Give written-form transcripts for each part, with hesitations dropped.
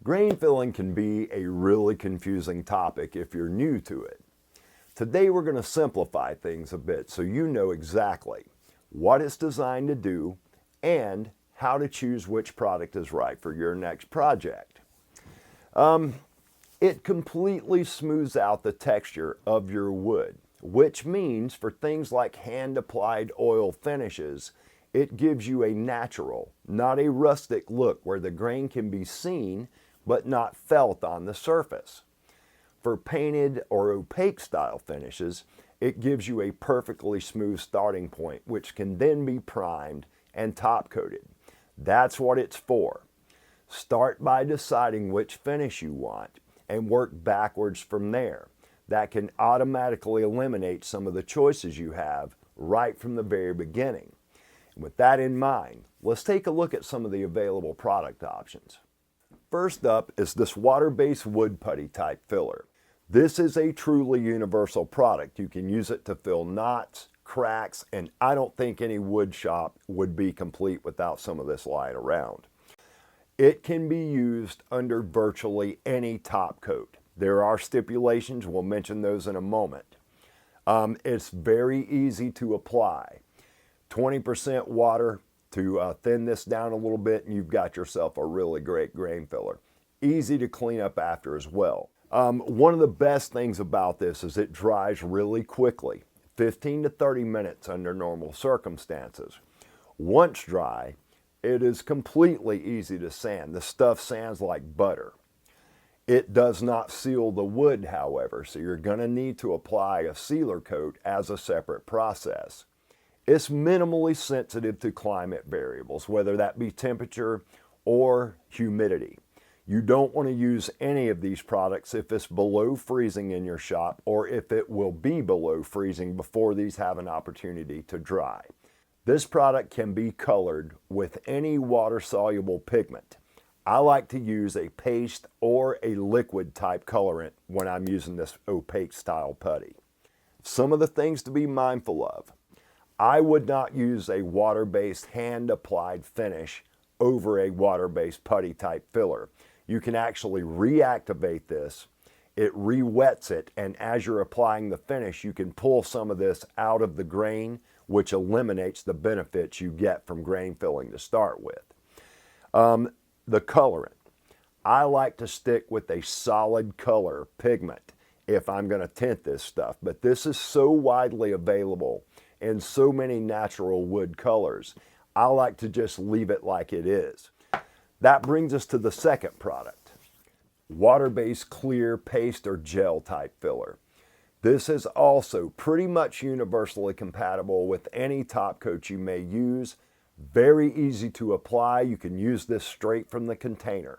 Grain filling can be a really confusing topic if you're new to it. Today we're going to simplify things a bit so you know exactly what it's designed to do and how to choose which product is right for your next project. It completely smooths out the texture of your wood, which means for things like hand-applied oil finishes, it gives you a natural, not a rustic look where the grain can be seen but not felt on the surface. For painted or opaque style finishes, it gives you a perfectly smooth starting point which can then be primed and top coated. That's what it's for. Start by deciding which finish you want and work backwards from there. That can automatically eliminate some of the choices you have right from the very beginning. And with that in mind, let's take a look at some of the available product options. First up is this water-based wood putty type filler. This is a truly universal product. You can use it to fill knots, cracks, and I don't think any wood shop would be complete without some of this lying around. It can be used under virtually any top coat. There are stipulations, we'll mention those in a moment. It's very easy to apply. 20% water to thin this down a little bit and you've got yourself a really great grain filler. Easy to clean up after as well. One of the best things about this is it dries really quickly, 15 to 30 minutes under normal circumstances. Once dry, it is completely easy to sand. The stuff sands like butter. It does not seal the wood, however, so you're going to need to apply a sealer coat as a separate process. It's minimally sensitive to climate variables, whether that be temperature or humidity. You don't want to use any of these products if it's below freezing in your shop or if it will be below freezing before these have an opportunity to dry. This product can be colored with any water-soluble pigment. I like to use a paste or a liquid type colorant when I'm using this opaque style putty. Some of the things to be mindful of. I would not use a water-based hand-applied finish over a water-based putty type filler. You can actually reactivate this, it re-wets it, and as you're applying the finish, you can pull some of this out of the grain, which eliminates the benefits you get from grain filling to start with. The colorant. I like to stick with a solid color pigment if I'm going to tint this stuff, but this is so widely available in so many natural wood colors, I like to just leave it like it is. That brings us to the second product, water-based clear paste or gel type filler. This is also pretty much universally compatible with any top coat you may use. Very easy to apply. You can use this straight from the container.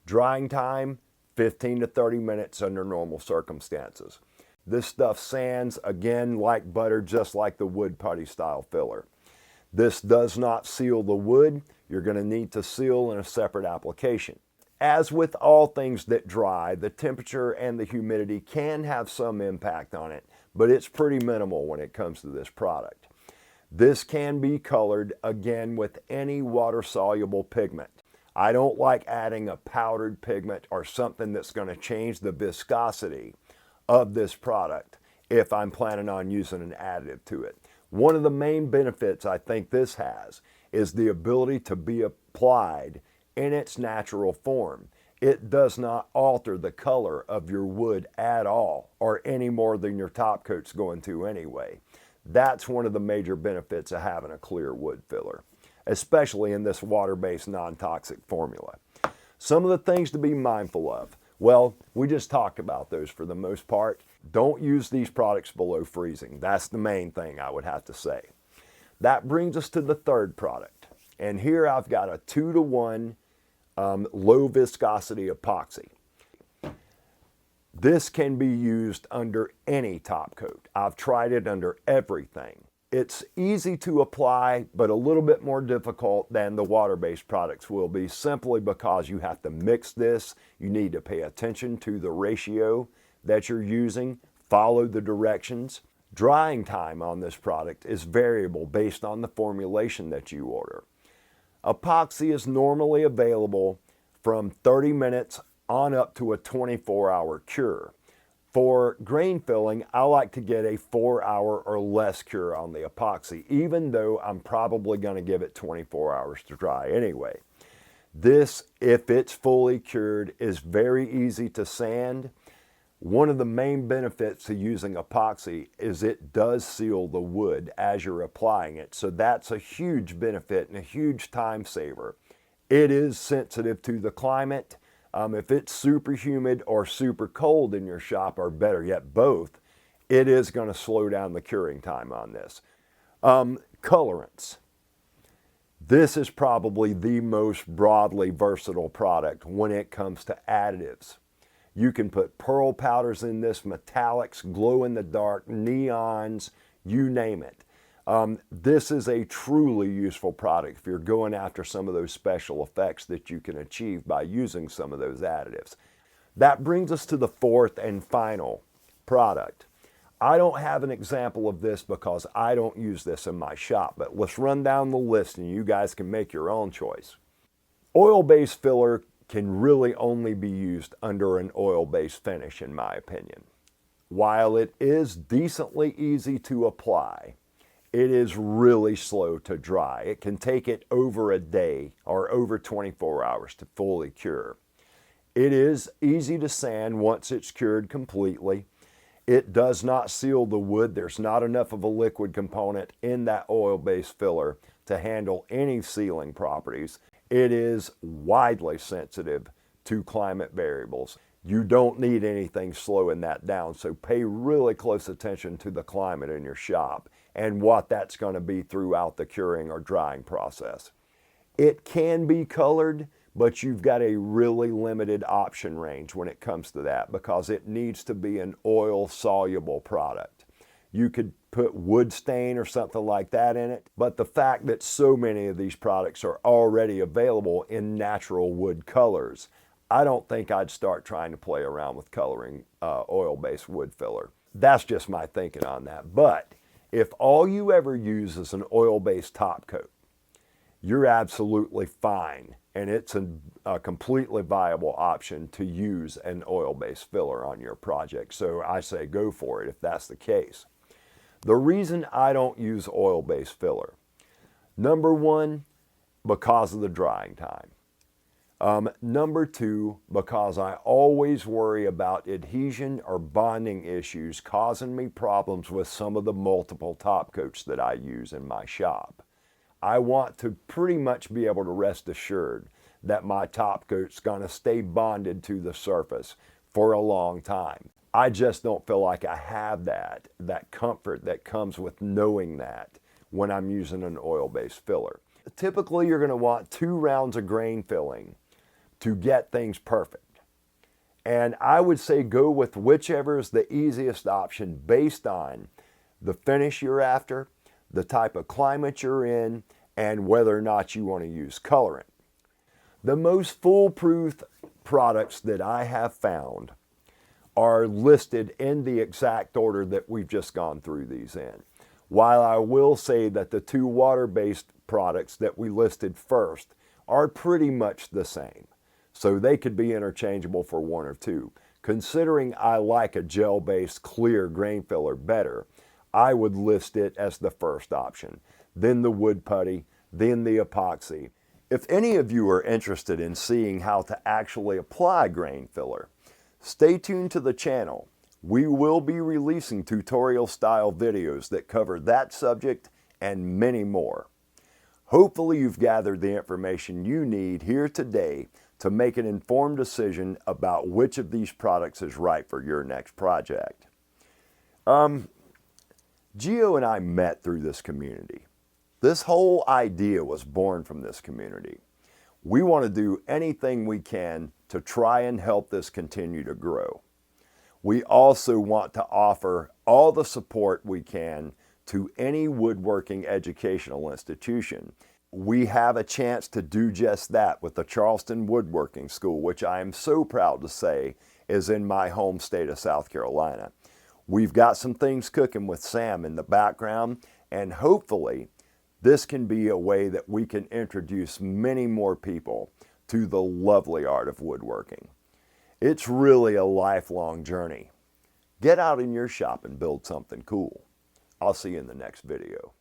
Drying time, 15 to 30 minutes under normal circumstances. This stuff sands, again, like butter, just like the wood putty style filler. This does not seal the wood. You're going to need to seal in a separate application. As with all things that dry, the temperature and the humidity can have some impact on it, but it's pretty minimal when it comes to this product. This can be colored, again, with any water-soluble pigment. I don't like adding a powdered pigment or something that's going to change the viscosity of this product if I'm planning on using an additive to it. One of the main benefits I think this has is the ability to be applied in its natural form. It does not alter the color of your wood at all, or any more than your top coat's going to anyway. That's one of the major benefits of having a clear wood filler, especially in this water-based non-toxic formula. Some of the things to be mindful of. Well, we just talked about those for the most part. Don't use these products below freezing. That's the main thing I would have to say. That brings us to the third product. And here I've got a 2-to-1 low viscosity epoxy. This can be used under any top coat. I've tried it under everything. It's easy to apply, but a little bit more difficult than the water-based products will be, simply because you have to mix this. You need to pay attention to the ratio that you're using, follow the directions. Drying time on this product is variable based on the formulation that you order. Epoxy is normally available from 30 minutes on up to a 24-hour cure. For grain filling, I like to get a 4-hour or less cure on the epoxy, even though I'm probably going to give it 24 hours to dry anyway. This, if it's fully cured, is very easy to sand. One of the main benefits to using epoxy is it does seal the wood as you're applying it. So that's a huge benefit and a huge time saver. It is sensitive to the climate. If it's super humid or super cold in your shop, or better yet, both, it is going to slow down the curing time on this. Colorants. This is probably the most broadly versatile product when it comes to additives. You can put pearl powders in this, metallics, glow in the dark, neons, you name it. This is a truly useful product if you're going after some of those special effects that you can achieve by using some of those additives. That brings us to the fourth and final product. I don't have an example of this because I don't use this in my shop, but let's run down the list and you guys can make your own choice. Oil-based filler can really only be used under an oil-based finish, in my opinion. While it is decently easy to apply, it is really slow to dry. It can take it over a day or over 24 hours to fully cure. It is easy to sand once it's cured completely. It does not seal the wood. There's not enough of a liquid component in that oil-based filler to handle any sealing properties. It is widely sensitive to climate variables. You don't need anything slowing that down, so pay really close attention to the climate in your shop and what that's going to be throughout the curing or drying process. It can be colored, but you've got a really limited option range when it comes to that because it needs to be an oil-soluble product. You could put wood stain or something like that in it, but the fact that so many of these products are already available in natural wood colors, I don't think I'd start trying to play around with coloring oil-based wood filler. That's just my thinking on that. But if all you ever use is an oil-based top coat, you're absolutely fine, and it's a completely viable option to use an oil-based filler on your project. So I say go for it if that's the case. The reason I don't use oil-based filler, number one, because of the drying time. Number two, because I always worry about adhesion or bonding issues causing me problems with some of the multiple top coats that I use in my shop. I want to pretty much be able to rest assured that my top coat's going to stay bonded to the surface for a long time. I just don't feel like I have that comfort that comes with knowing that when I'm using an oil-based filler. Typically, you're going to want 2 rounds of grain filling to get things perfect. And I would say go with whichever is the easiest option based on the finish you're after, the type of climate you're in, and whether or not you want to use colorant. The most foolproof products that I have found are listed in the exact order that we've just gone through these in. While I will say that the 2 water-based products that we listed first are pretty much the same. So they could be interchangeable for 1 or 2. Considering I like a gel-based clear grain filler better, I would list it as the first option, then the wood putty, then the epoxy. If any of you are interested in seeing how to actually apply grain filler, stay tuned to the channel. We will be releasing tutorial-style videos that cover that subject and many more. Hopefully you've gathered the information you need here today to make an informed decision about which of these products is right for your next project. Gio and I met through this community. This whole idea was born from this community. We want to do anything we can to try and help this continue to grow. We also want to offer all the support we can to any woodworking educational institution. We have a chance to do just that with the Charleston Woodworking School, which I am so proud to say is in my home state of South Carolina. We've got some things cooking with Sam in the background, and hopefully this can be a way that we can introduce many more people to the lovely art of woodworking. It's really a lifelong journey. Get out in your shop and build something cool. I'll see you in the next video.